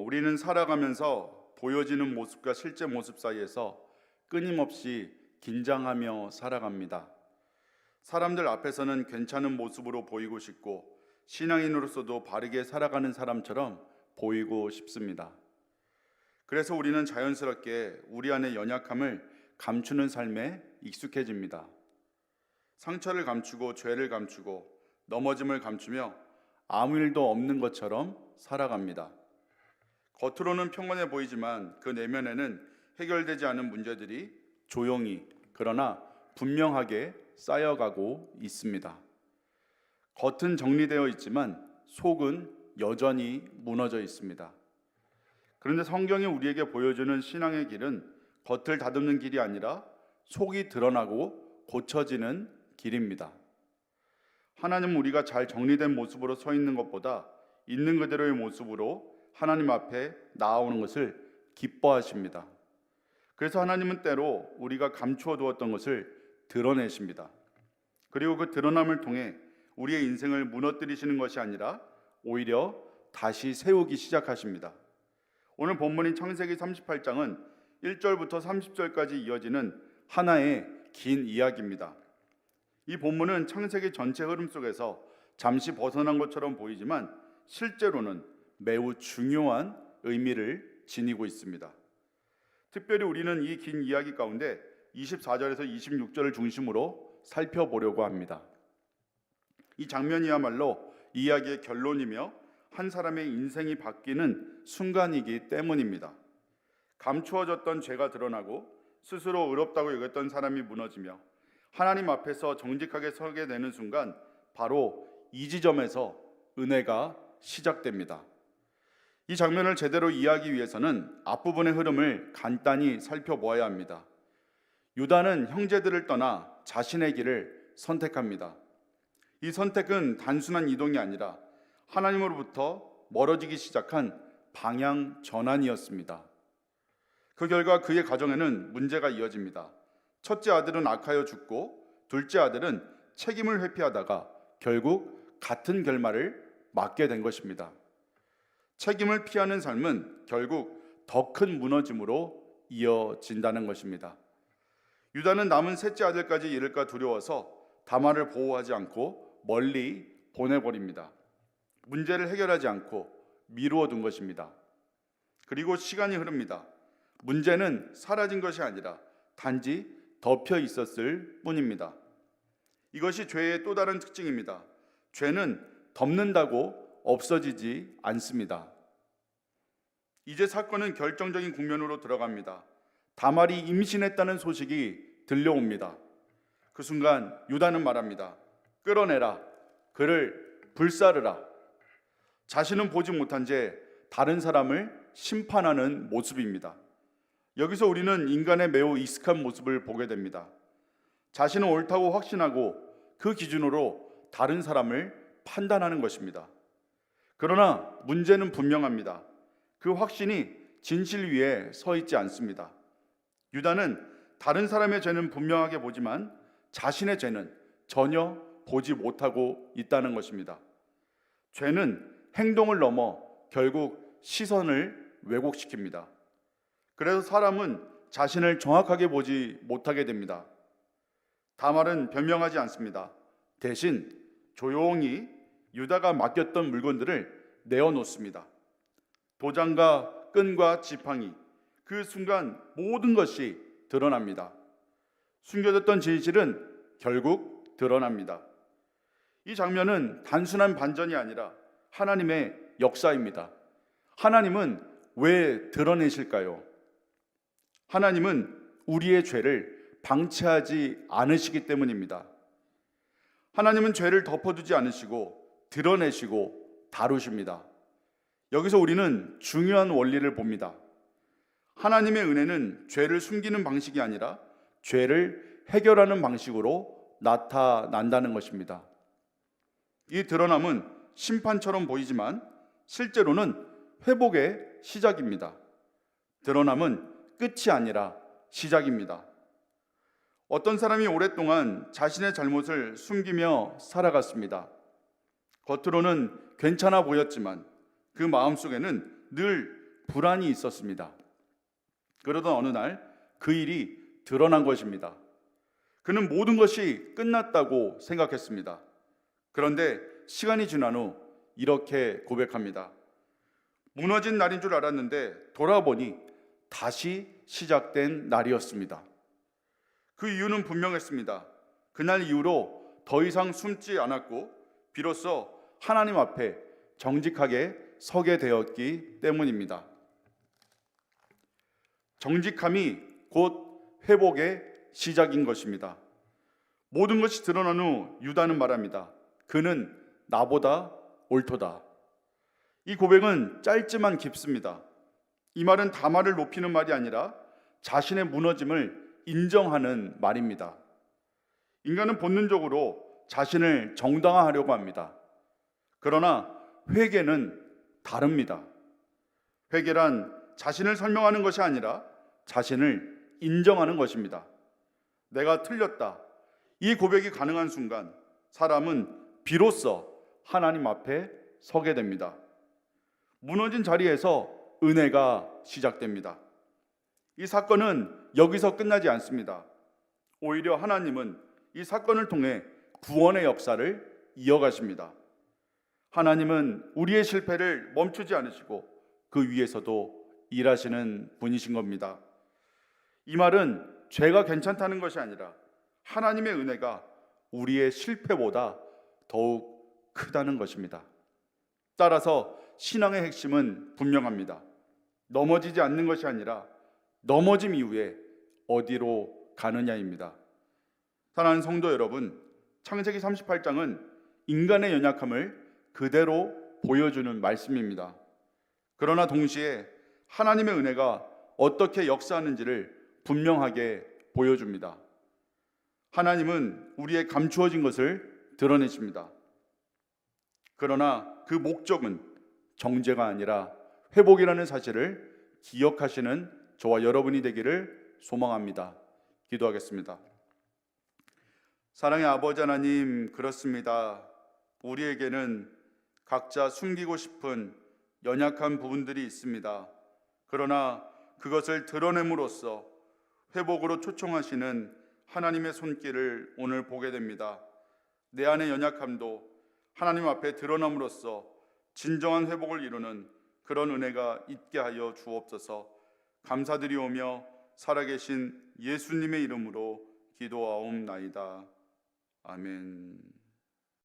우리는 살아가면서 보여지는 모습과 실제 모습 사이에서 끊임없이 긴장하며 살아갑니다. 사람들 앞에서는 괜찮은 모습으로 보이고 싶고 신앙인으로서도 바르게 살아가는 사람처럼 보이고 싶습니다. 그래서 우리는 자연스럽게 우리 안의 연약함을 감추는 삶에 익숙해집니다. 상처를 감추고 죄를 감추고 넘어짐을 감추며 아무 일도 없는 것처럼 살아갑니다. 겉으로는 평온해 보이지만 그 내면에는 해결되지 않은 문제들이 조용히 그러나 분명하게 쌓여가고 있습니다. 겉은 정리되어 있지만 속은 여전히 무너져 있습니다. 그런데 성경이 우리에게 보여주는 신앙의 길은 겉을 다듬는 길이 아니라 속이 드러나고 고쳐지는 길입니다. 하나님은 우리가 잘 정리된 모습으로 서 있는 것보다 있는 그대로의 모습으로 하나님 앞에 나아오는 것을 기뻐하십니다. 그래서 하나님은 때로 우리가 감추어 두었던 것을 드러내십니다. 그리고 그 드러남을 통해 우리의 인생을 무너뜨리시는 것이 아니라 오히려 다시 세우기 시작하십니다. 오늘 본문인 창세기 38장은 1절부터 30절까지 이어지는 하나의 긴 이야기입니다. 이 본문은 창세기 전체 흐름 속에서 잠시 벗어난 것처럼 보이지만 실제로는 매우 중요한 의미를 지니고 있습니다. 특별히 우리는 이 긴 이야기 가운데 24절에서 26절을 중심으로 살펴보려고 합니다. 이 장면이야말로 이야기의 결론이며 한 사람의 인생이 바뀌는 순간이기 때문입니다. 감추어졌던 죄가 드러나고 스스로 의롭다고 여겼던 사람이 무너지며 하나님 앞에서 정직하게 서게 되는 순간 바로 이 지점에서 은혜가 시작됩니다. 이 장면을 제대로 이해하기 위해서는 앞부분의 흐름을 간단히 살펴보아야 합니다. 유다는 형제들을 떠나 자신의 길을 선택합니다. 이 선택은 단순한 이동이 아니라 하나님으로부터 멀어지기 시작한 방향 전환이었습니다. 그 결과 그의 가정에는 문제가 이어집니다. 첫째 아들은 악하여 죽고 둘째 아들은 책임을 회피하다가 결국 같은 결말을 맞게 된 것입니다. 책임을 피하는 삶은 결국 더 큰 무너짐으로 이어진다는 것입니다. 유다는 남은 셋째 아들까지 잃을까 두려워서 다말을 보호하지 않고 멀리 보내버립니다. 문제를 해결하지 않고 미루어 둔 것입니다. 그리고 시간이 흐릅니다. 문제는 사라진 것이 아니라 단지 덮여 있었을 뿐입니다. 이것이 죄의 또 다른 특징입니다. 죄는 덮는다고 없어지지 않습니다. 이제 사건은 결정적인 국면으로 들어갑니다. 다말이 임신했다는 소식이 들려옵니다. 그 순간 유다는 말합니다. 끌어내라. 그를 불사르라. 자신은 보지 못한 채 다른 사람을 심판하는 모습입니다. 여기서 우리는 인간의 매우 익숙한 모습을 보게 됩니다. 자신은 옳다고 확신하고 그 기준으로 다른 사람을 판단하는 것입니다. 그러나 문제는 분명합니다. 그 확신이 진실 위에 서 있지 않습니다. 유다는 다른 사람의 죄는 분명하게 보지만 자신의 죄는 전혀 보지 못하고 있다는 것입니다. 죄는 행동을 넘어 결국 시선을 왜곡시킵니다. 그래서 사람은 자신을 정확하게 보지 못하게 됩니다. 다말은 변명하지 않습니다. 대신 조용히 유다가 맡겼던 물건들을 내어놓습니다. 도장과 끈과 지팡이, 그 순간 모든 것이 드러납니다. 숨겨졌던 진실은 결국 드러납니다. 이 장면은 단순한 반전이 아니라 하나님의 역사입니다. 하나님은 왜 드러내실까요? 하나님은 우리의 죄를 방치하지 않으시기 때문입니다. 하나님은 죄를 덮어두지 않으시고 드러내시고 다루십니다. 여기서 우리는 중요한 원리를 봅니다. 하나님의 은혜는 죄를 숨기는 방식이 아니라 죄를 해결하는 방식으로 나타난다는 것입니다. 이 드러남은 심판처럼 보이지만 실제로는 회복의 시작입니다. 드러남은 끝이 아니라 시작입니다. 어떤 사람이 오랫동안 자신의 잘못을 숨기며 살아갔습니다. 겉으로는 괜찮아 보였지만 그 마음속에는 늘 불안이 있었습니다. 그러던 어느 날 그 일이 드러난 것입니다. 그는 모든 것이 끝났다고 생각했습니다. 그런데 시간이 지난 후 이렇게 고백합니다. 무너진 날인 줄 알았는데 돌아보니 다시 시작된 날이었습니다. 그 이유는 분명했습니다. 그날 이후로 더 이상 숨지 않았고 비로소 하나님 앞에 정직하게 서게 되었기 때문입니다. 정직함이 곧 회복의 시작인 것입니다. 모든 것이 드러난 후 유다는 말합니다. 그는 나보다 옳도다. 이 고백은 짧지만 깊습니다. 이 말은 다말을 높이는 말이 아니라 자신의 무너짐을 인정하는 말입니다. 인간은 본능적으로 자신을 정당화하려고 합니다. 그러나 회개는 다릅니다. 회개란 자신을 설명하는 것이 아니라 자신을 인정하는 것입니다. 내가 틀렸다. 이 고백이 가능한 순간 사람은 비로소 하나님 앞에 서게 됩니다. 무너진 자리에서 은혜가 시작됩니다. 이 사건은 여기서 끝나지 않습니다. 오히려 하나님은 이 사건을 통해 구원의 역사를 이어가십니다. 하나님은 우리의 실패를 멈추지 않으시고 그 위에서도 일하시는 분이신 겁니다. 이 말은 죄가 괜찮다는 것이 아니라 하나님의 은혜가 우리의 실패보다 더욱 크다는 것입니다. 따라서 신앙의 핵심은 분명합니다. 넘어지지 않는 것이 아니라 넘어짐 이후에 어디로 가느냐입니다. 사랑하는 성도 여러분, 창세기 38장은 인간의 연약함을 그대로 보여주는 말씀입니다. 그러나 동시에 하나님의 은혜가 어떻게 역사하는지를 분명하게 보여줍니다. 하나님은 우리의 감추어진 것을 드러내십니다. 그러나 그 목적은 정죄가 아니라 회복이라는 사실을 기억하시는 저와 여러분이 되기를 소망합니다. 기도하겠습니다. 사랑의 아버지 하나님, 그렇습니다. 우리에게는 각자 숨기고 싶은 연약한 부분들이 있습니다. 그러나 그것을 드러냄으로써 회복으로 초청하시는 하나님의 손길을 오늘 보게 됩니다. 내 안의 연약함도 하나님 앞에 드러남으로써 진정한 회복을 이루는 그런 은혜가 있게 하여 주옵소서. 감사드리오며 살아계신 예수님의 이름으로 기도하옵나이다. 아멘.